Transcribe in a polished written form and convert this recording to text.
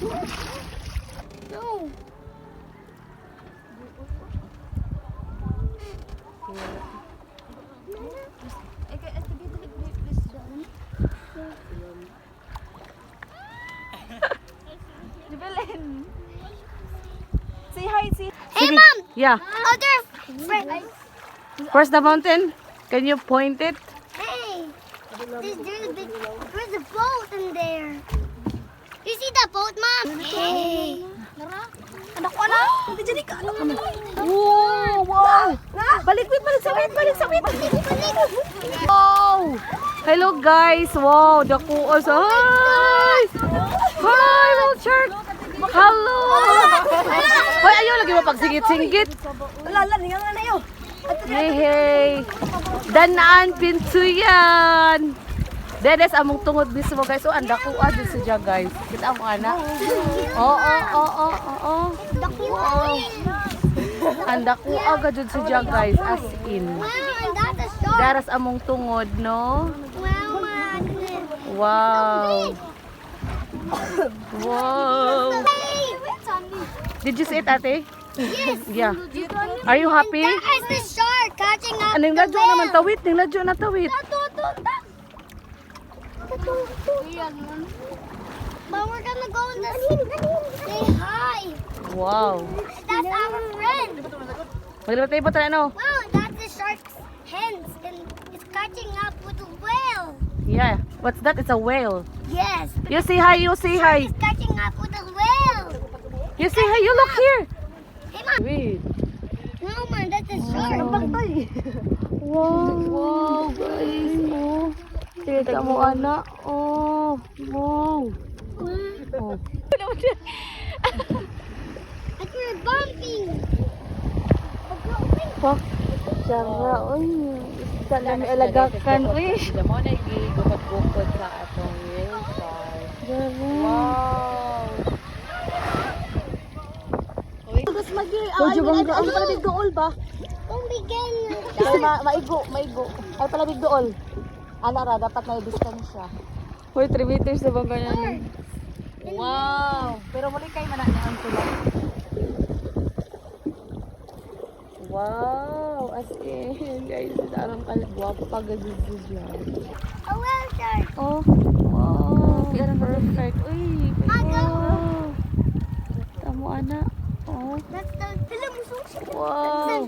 No. Jubilin. Say hi, say. Hey, Mom! Yeah. Oh, there. Where's the mountain? Can you point it? Hey, there's a boat in there. You see that boat, Mom? Hey. Anak ko na. Hindi dyan ka. Wow! Wow! Balik sa wait! Wow! Hello guys! Wow! Dakuos! Hi! Hi! Little shark! Hello! Hoy, ayaw lagi mo pagsingit-singit. Wala, ningan na yun. Hey! Danaan Pintuyan! Dedes among tungod mismo guys. Oh, anda ko din siya guys. Kita mo ana. Oo. Wow. Anda ko agad jud siya guys as in. Wow, and that's a shark. Daras among tungod no. Wow, Mom. Wow. Wow. Hey, Did you see it ate? yes. Yeah. Are you happy? That is the shark catching up Aning the ladyo naman whale. tawid, ning ladyo na tawid. But we're gonna go in the say hi. Wow. That's our friend. Maglatay pa tayo no. Wow, that's the shark's hens and it's catching up with the whale. Yeah. What's that? It's a whale. Yes. You say hi, you say hi. It's catching up with the whale. You say hi, you look here. Hey, Mom. Wait. No, man, that's a shark. Wow, guys. Oh. Kita mo anak. Oh. Wow. Oh. Like we're bumping. Pak. Sara, oy. Isda na may alagakan, oy. Mo na gigukod-gukod sa atong wheelchair. Wow! Tapos magi. Medyo bangga. Ay, pala big dool ba? Don't begin. Kasi maigo. Ay pala big dool. Ana ra, dapat may distansya. Hoy, 3 meters na bangga na ni. Wow. Pero muli kayo mananaan sila. Wow, as in, guys, arang kalagwapa gagod siya. A whale shark. Oh, wow, arang perfect. Uy, wow. Tamo ana. Oh, That's the. wow.